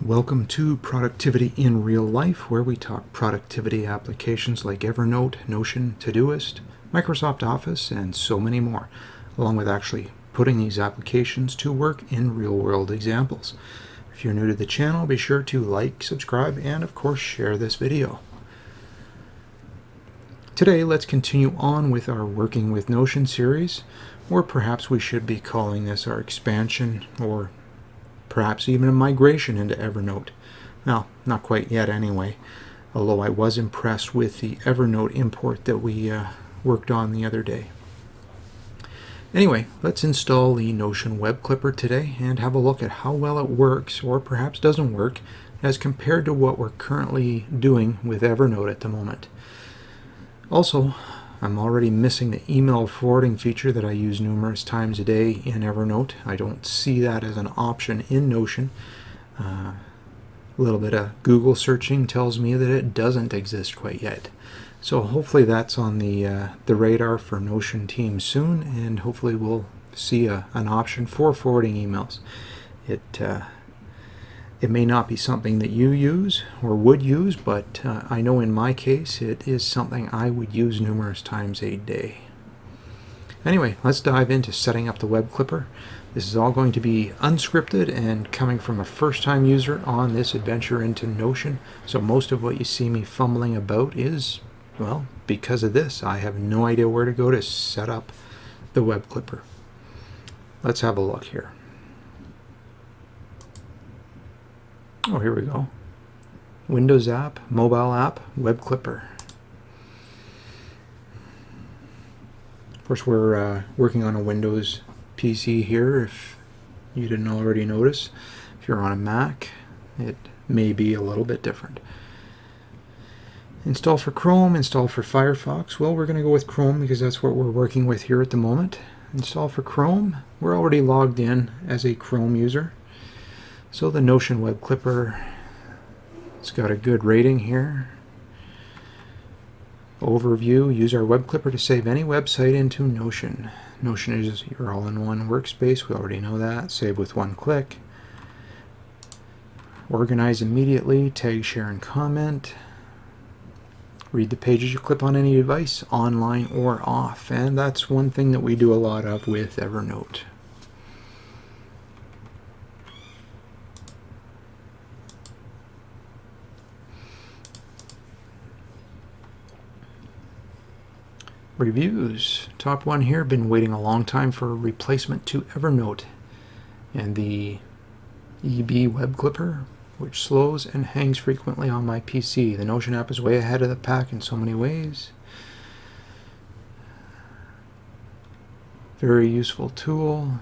Welcome to Productivity in Real Life, where we talk productivity applications like Evernote, Notion, Todoist, Microsoft Office, and so many more, along with actually putting these applications to work in real-world examples. If you're new to the channel, be sure to like, subscribe, and of course share this video. Today, let's continue on with our Working with Notion series, or perhaps we should be calling this our expansion, or perhaps even a migration into Evernote. Well, not quite yet anyway, although I was impressed with the Evernote import that we worked on the other day. Anyway, let's install the Notion Web Clipper today and have a look at how well it works, or perhaps doesn't work, as compared to what we're currently doing with Evernote at the moment. Also, I'm already missing the email forwarding feature that I use numerous times a day in Evernote. I don't see that as an option in Notion. A little bit of Google searching tells me that it doesn't exist quite yet. So hopefully that's on the radar for Notion team soon, and hopefully we'll see an option for forwarding emails. It may not be something that you use or would use, but I know in my case it is something I would use numerous times a day. Anyway, let's dive into setting up the Web Clipper. This is all going to be unscripted and coming from a first-time user on this adventure into Notion. So most of what you see me fumbling about is, well, because of this. I have no idea where to go to set up the Web Clipper. Let's have a look here. Oh, here we go. Windows app, mobile app, Web Clipper. Of course, we're working on a Windows PC here, if you didn't already notice. If you're on a Mac, it may be a little bit different. Install for Chrome, install for Firefox. Well, we're going to go with Chrome because that's what we're working with here at the moment. Install for Chrome. We're already logged in as a Chrome user. So the Notion Web Clipper, it's got a good rating here. Overview, use our Web Clipper to save any website into Notion. Notion is your all-in-one workspace, we already know that. Save with one click. Organize immediately, tag, share, and comment. Read the pages you clip on any device, online or off. And that's one thing that we do a lot of with Evernote. Reviews. Top one here, been waiting a long time for a replacement to Evernote and the EB Web Clipper, which slows and hangs frequently on my PC. The Notion app is way ahead of the pack in so many ways. Very useful tool.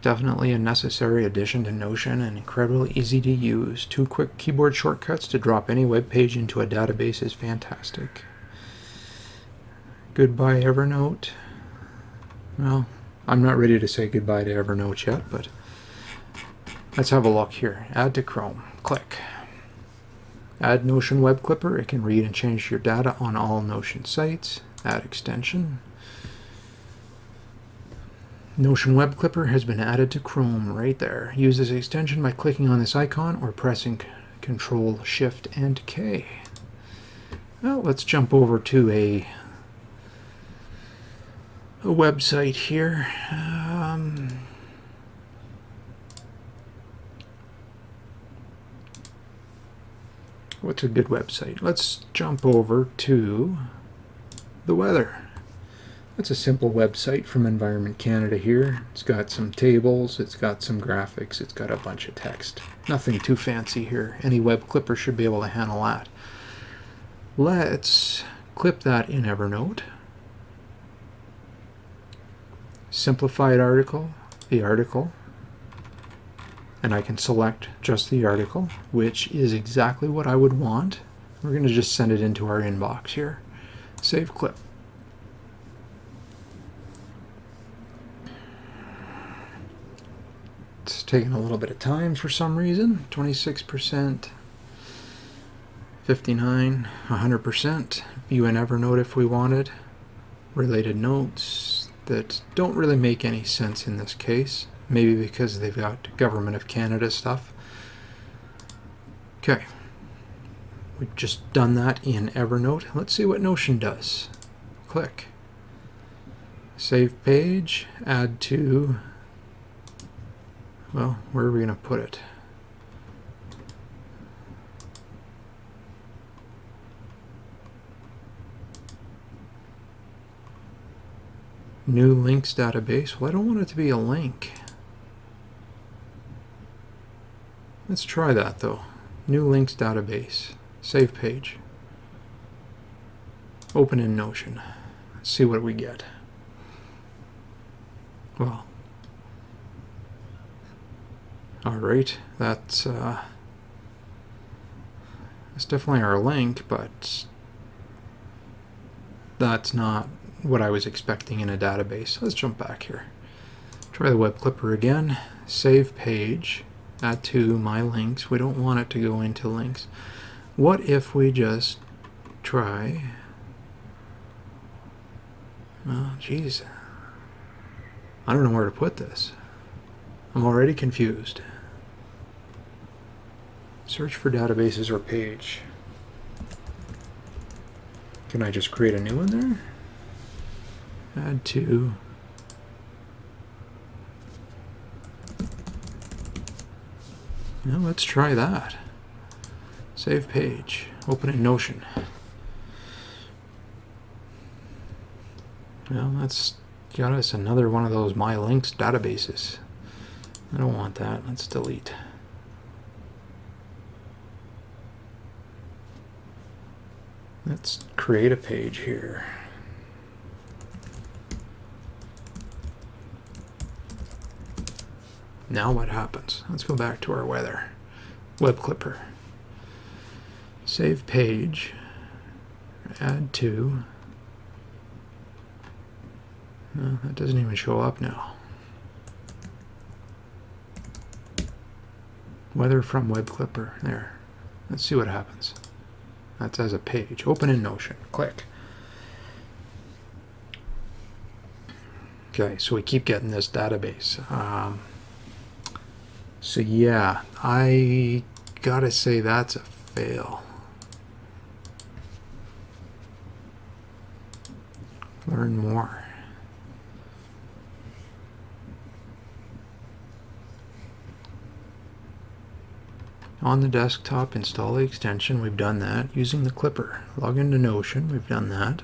Definitely a necessary addition to Notion and incredibly easy to use. 2 quick keyboard shortcuts to drop any web page into a database is fantastic. Goodbye Evernote. Well, I'm not ready to say goodbye to Evernote yet, but let's have a look here. Add to Chrome. Click. Add Notion Web Clipper. It can read and change your data on all Notion sites. Add extension. Notion Web Clipper has been added to Chrome right there. Use this extension by clicking on this icon or pressing Control, Shift, and K. Well, let's jump over to a website here. What's a good website? Let's jump over to the weather. It's a simple website from Environment Canada here. It's got some tables, it's got some graphics, it's got a bunch of text. Nothing too fancy here. Any web clipper should be able to handle that. Let's clip that in Evernote. Simplified article, the article. And I can select just the article, which is exactly what I would want. We're going to just send it into our inbox here. Save clip. It's taking a little bit of time for some reason. 26%, 59, 100%, view in Evernote if we wanted. Related notes that don't really make any sense in this case. Maybe because they've got Government of Canada stuff. Okay. We've just done that in Evernote. Let's see what Notion does. Click. Save page. Add to... Well, where are we going to put it? New links database. Well, I don't want it to be a link. Let's try that though. New links database. Save page. Open in Notion. Let's see what we get. Well, alright, that's definitely our link, but that's not what I was expecting in a database. Let's jump back here. Try the Web Clipper again. Save page. Add to my links. We don't want it to go into links. What if we just try... Oh, jeez. I don't know where to put this. I'm already confused. Search for databases or page. Can I just create a new one there? Add to. Now let's try that. Save page. Open in Notion. Well, that's got us another one of those My Links databases. I don't want that. Let's delete. Let's create a page here. Now what happens? Let's go back to our weather. Web Clipper. Save page. Add to. No, that doesn't even show up now. Weather from Web Clipper. There. Let's see what happens. That's as a page. Open in Notion. Click. Okay, so we keep getting this database. So yeah, I gotta say that's a fail. Learn more. On the desktop, install the extension. We've done that. Using the Clipper. Log into Notion. We've done that.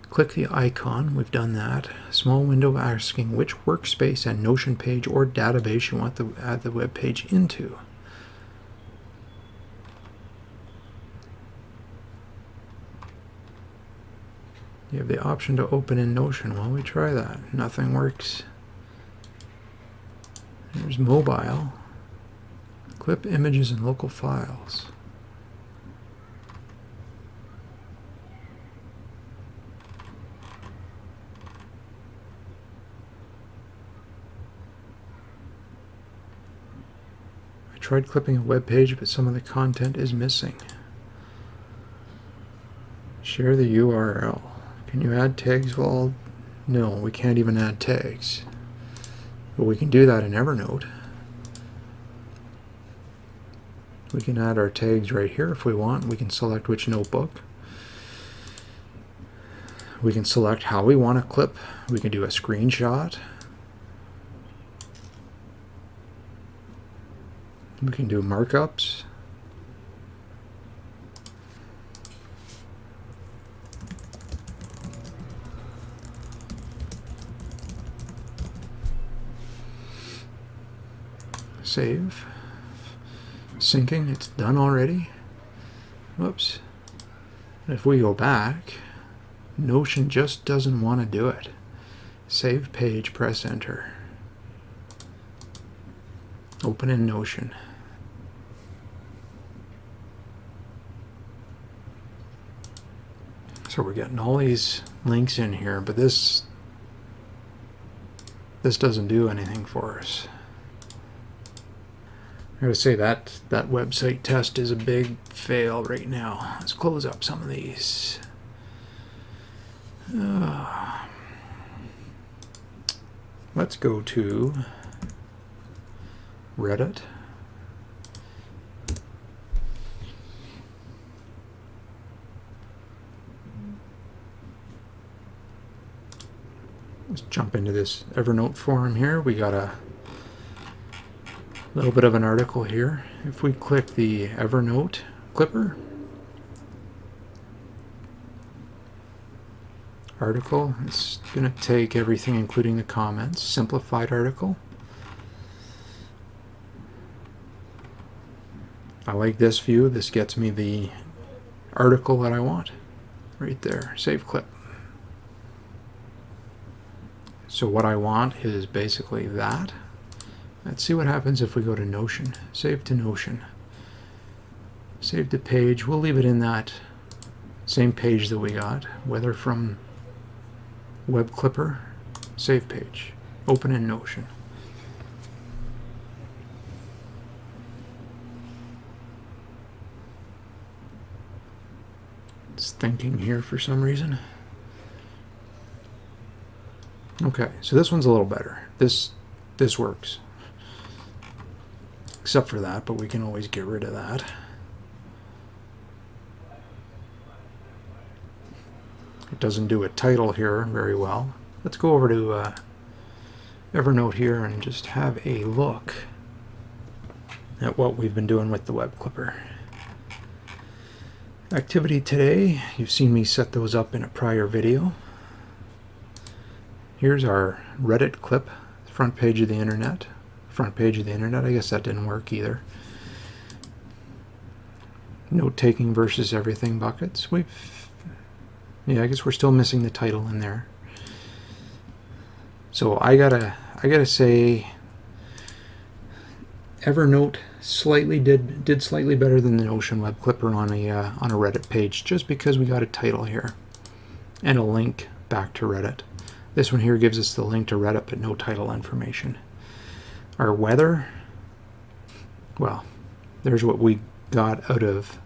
Click the icon. We've done that. Small window asking which workspace and Notion page or database you want to add the web page into. You have the option to open in Notion. Well, we try that. Nothing works. There's mobile. Clip images and local files. I tried clipping a web page, but some of the content is missing. Share the URL. Can you add tags? Well, no, we can't even add tags. But we can do that in Evernote. We can add our tags right here if we want. We can select which notebook. We can select how we want to clip. We can do a screenshot. We can do markups. Save. Syncing, it's done already. Whoops. If we go back, Notion just doesn't want to do it. Save page, press enter. Open in Notion. So we're getting all these links in here, but this doesn't do anything for us. I gotta say that website test is a big fail right now. Let's close up some of these. Let's go to Reddit. Let's jump into this Evernote forum here. We got a little bit of an article here. If we click the Evernote Clipper article, it's going to take everything including the comments. Simplified article. I like this view. This gets me the article that I want right there. Save clip. So what I want is basically that. Let's see what happens if we go to Notion. Save to Notion. Save to page. We'll leave it in that same page that we got, whether from Web Clipper. Save page. Open in Notion. It's thinking here for some reason. Okay, so this one's a little better. This works. Except for that, but we can always get rid of that. It doesn't do a title here very well. Let's go over to Evernote here and just have a look at what we've been doing with the Web Clipper. Activity today, you've seen me set those up in a prior video. Here's our Reddit clip, front page of the internet. Front page of the internet, I guess that didn't work either. Note-taking versus everything buckets. Yeah, I guess we're still missing the title in there. So I gotta say, Evernote did slightly better than the Notion Web Clipper on a Reddit page, just because we got a title here and a link back to Reddit. This one here gives us the link to Reddit, but no title information. Our weather, well, there's what we got out of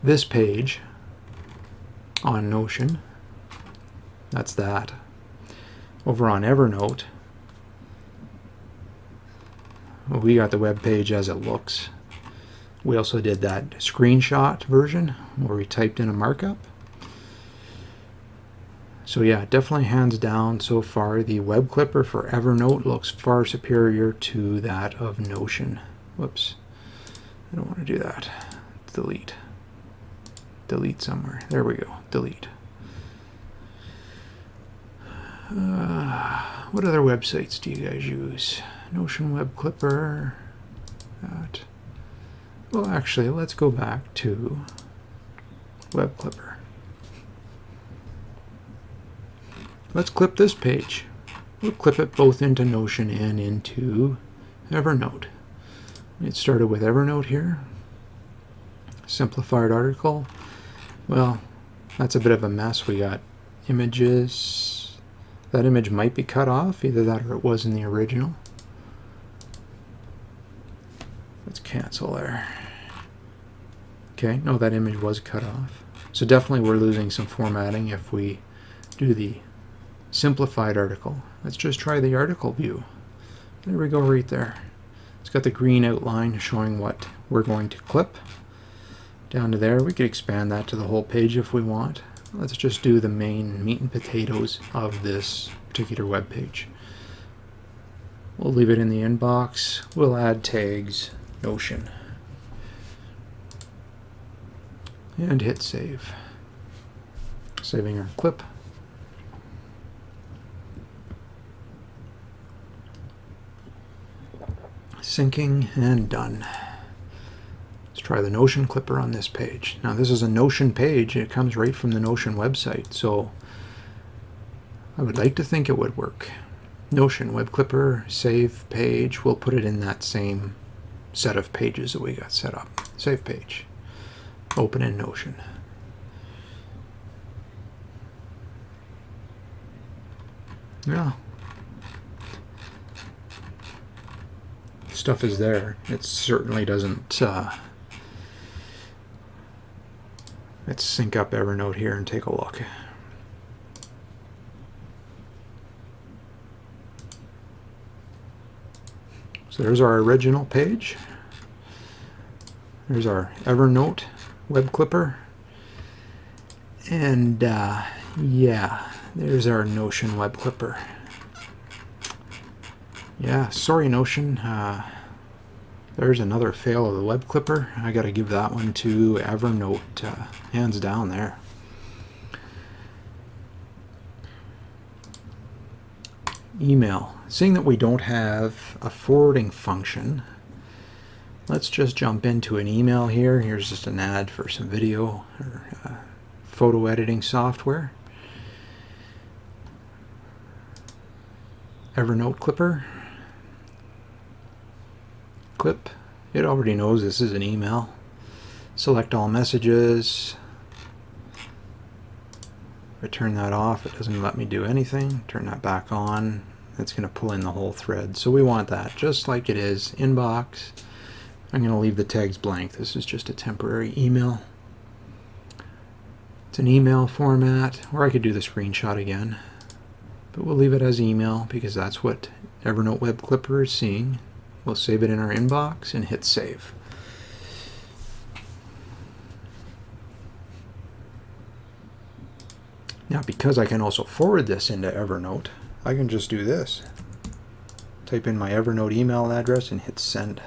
this page on Notion. That's that. Over on Evernote, we got the web page as it looks. We also did that screenshot version where we typed in a markup. So yeah, definitely hands down so far, the Web Clipper for Evernote looks far superior to that of Notion. Whoops, I don't want to do that. Delete. Delete somewhere. There we go. Delete. What other websites do you guys use? Notion Web Clipper. That. Well, actually, let's go back to Web Clipper. Let's clip this page. We'll clip it both into Notion and into Evernote. It started with Evernote here. Simplified article. Well, that's a bit of a mess. We got images. That image might be cut off, either that or it was in the original. Let's cancel there. Okay, no, that image was cut off. So definitely we're losing some formatting if we do the simplified article. Let's just try the article view. There we go, right there. It's got the green outline showing what we're going to clip. Down to there, we could expand that to the whole page if we want. Let's just do the main meat and potatoes of this particular web page. We'll leave it in the inbox. We'll add tags, Notion, and hit save. Saving our clip. Syncing and done. Let's try the Notion Clipper on this page. Now this is a Notion page. It comes right from the Notion website, so I would like to think it would work. Notion Web Clipper, save page. We'll put it in that same set of pages that we got set up. Save page. Open in Notion. Yeah. Stuff is there. It certainly doesn't let's sync up Evernote here and take a look. So there's our original page. There's our Evernote Web Clipper. And yeah, there's our Notion Web Clipper. Yeah, sorry Notion. There's another fail of the Web Clipper. I got to give that one to Evernote, hands down there. Email. Seeing that we don't have a forwarding function, let's just jump into an email here. Here's just an ad for some video or photo editing software. Evernote Clipper. Clip. It already knows this is an email. Select all messages. If I turn that off, it doesn't let me do anything. Turn that back on. It's going to pull in the whole thread. So we want that just like it is. Inbox. I'm going to leave the tags blank. This is just a temporary email. It's an email format, or I could do the screenshot again. But we'll leave it as email because that's what Evernote Web Clipper is seeing. We'll save it in our inbox and hit save. Now, because I can also forward this into Evernote, I can just do this. Type in my Evernote email address and hit send.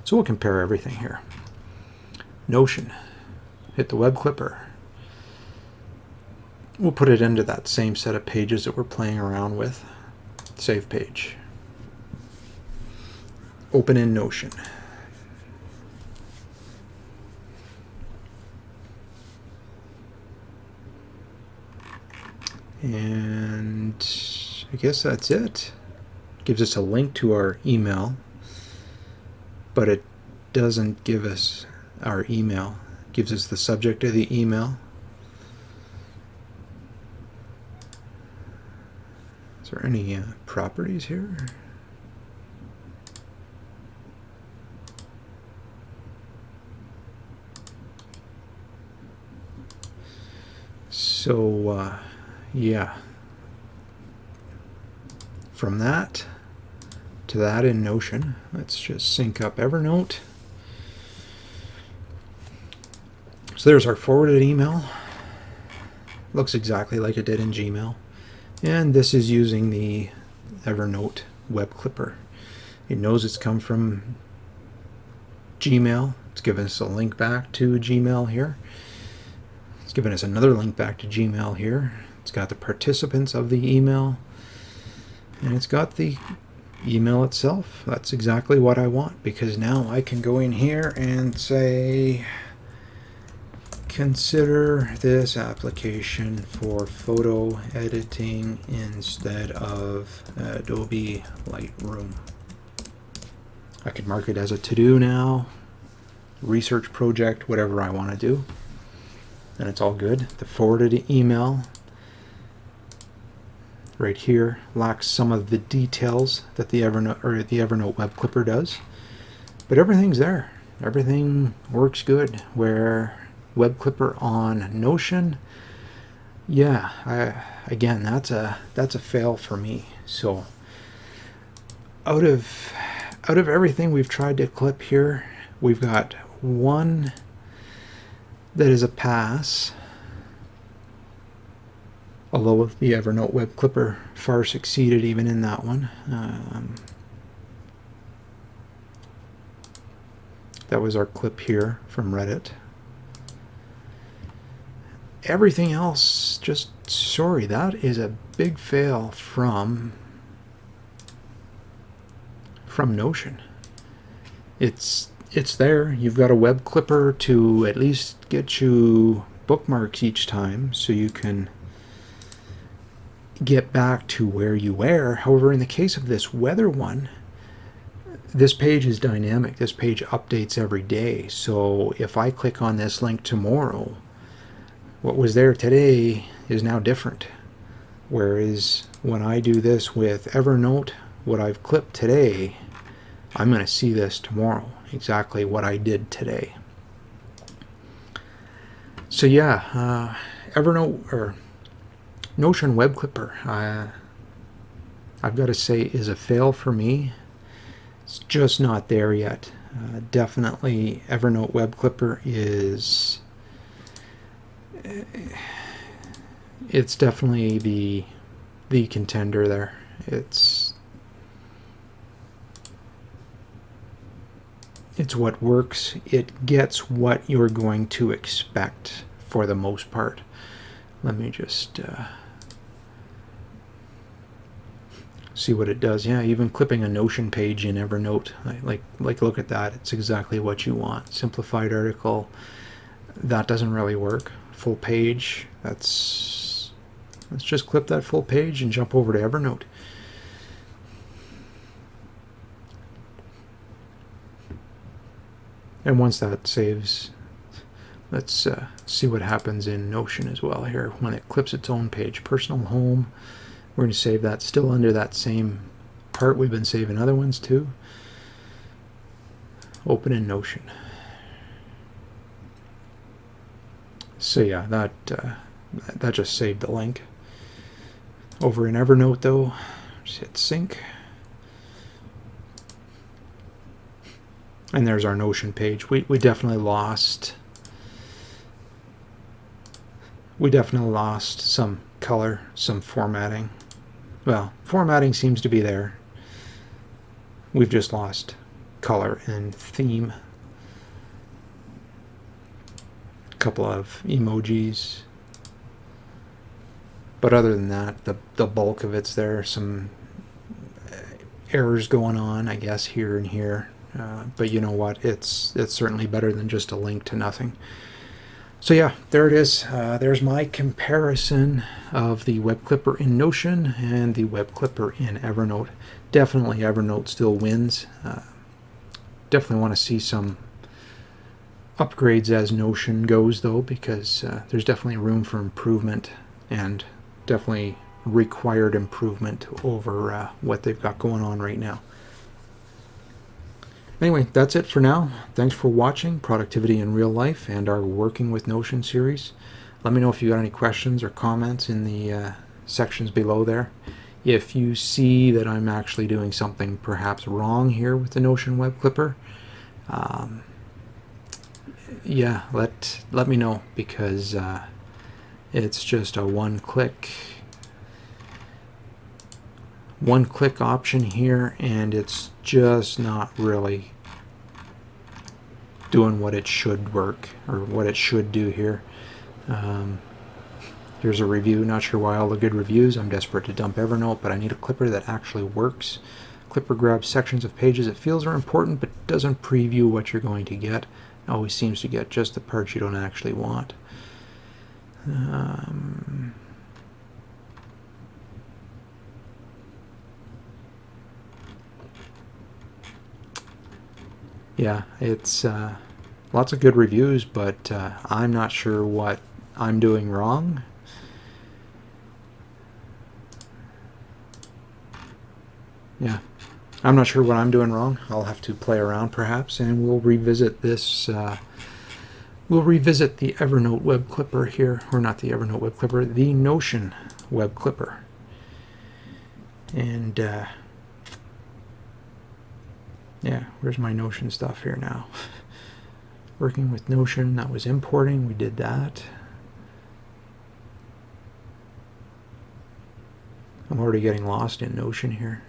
So we'll compare everything here. Notion. Hit the Web Clipper. We'll put it into that same set of pages that we're playing around with. Save page. Open in Notion. And I guess that's it. Gives us a link to our email, but it doesn't give us our email. It gives us the subject of the email. Is there any properties here? So yeah, from that to that in Notion, let's just sync up Evernote. So there's our forwarded email. Looks exactly like it did in Gmail. And this is using the Evernote Web Clipper. It knows it's come from Gmail. It's given us a link back to Gmail here. It's given us another link back to Gmail here. It's got the participants of the email, and it's got the email itself. That's exactly what I want, because now I can go in here and say, consider this application for photo editing instead of Adobe Lightroom. I could mark it as a to-do now, research project, whatever I want to do. And it's all good. The forwarded email right here lacks some of the details that the Evernote Web Clipper does, but everything's there. Everything works good. Where Web Clipper on Notion, yeah, again, that's a fail for me. So out of everything we've tried to clip here, we've got one that is a pass, although the Evernote Web Clipper far succeeded even in that one. That was our clip here from Reddit. Everything else, just sorry, that is a big fail from Notion. It's there. You've got a Web Clipper to at least get you bookmarks each time so you can get back to where you were. However, in the case of this weather one, this page is dynamic. This page updates every day. So if I click on this link tomorrow, what was there today is now different. Whereas when I do this with Evernote, what I've clipped today, I'm going to see this tomorrow, exactly what I did today. So yeah, Evernote or Notion Web Clipper, I've got to say, is a fail for me. It's just not there yet. Definitely Evernote Web Clipper it's definitely the contender there. It's what works. It gets what you're going to expect for the most part. Let me just see what it does. Yeah, even clipping a Notion page in Evernote, like look at that. It's exactly what you want. Simplified article, that doesn't really work. Full page, let's just clip that full page and jump over to Evernote. And once that saves, let's see what happens in Notion as well here when it clips its own page. Personal home, we're going to save that still under that same part we've been saving other ones too. Open in Notion. So yeah, that just saved the link. Over in Evernote though, just hit sync. And there's our Notion page. We definitely lost some color, some formatting. Well, formatting seems to be there. We've just lost color and theme. A couple of emojis. But other than that, the bulk of it's there. Some errors going on, I guess, here and here. But you know what? It's certainly better than just a link to nothing. So yeah, there it is. There's my comparison of the Web Clipper in Notion and the Web Clipper in Evernote. Definitely Evernote still wins. Definitely want to see some upgrades as Notion goes though, because there's definitely room for improvement and definitely required improvement over what they've got going on right now. Anyway, that's it for now. Thanks for watching Productivity in Real Life and our Working with Notion series. Let me know if you got any questions or comments in the sections below there. If you see that I'm actually doing something perhaps wrong here with the Notion Web Clipper, yeah, let me know, because it's just a one-click option here, and it's just not really doing what it should work, or what it should do here. Here's a review. Not sure why all the good reviews. I'm desperate to dump Evernote, but I need a clipper that actually works. Clipper grabs sections of pages it feels are important, but doesn't preview what you're going to get. It always seems to get just the parts you don't actually want. Yeah, it's lots of good reviews, but I'm not sure what I'm doing wrong. Yeah, I'm not sure what I'm doing wrong. I'll have to play around perhaps, and we'll revisit this. We'll revisit the Evernote Web Clipper here, or not the Evernote Web Clipper, the Notion Web Clipper. And yeah, where's my Notion stuff here now? Working with Notion, that was importing, we did that. I'm already getting lost in Notion here.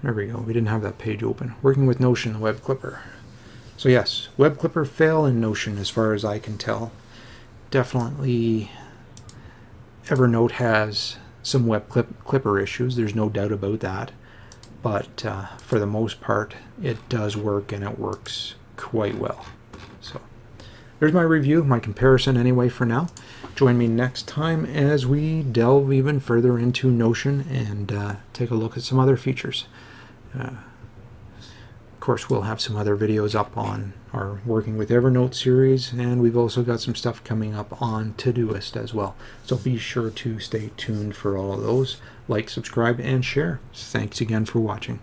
There we go, we didn't have that page open. Working with Notion, the Web Clipper. So yes, Web Clipper fail in Notion as far as I can tell. Definitely Evernote has some Web Clipper issues, there's no doubt about that. But for the most part, it does work, and it works quite well. So there's my review, my comparison anyway for now. Join me next time as we delve even further into Notion and take a look at some other features. Of course, we'll have some other videos up on our Working with Evernote series, and we've also got some stuff coming up on Todoist as well. So be sure to stay tuned for all of those. Like, subscribe, and share. Thanks again for watching.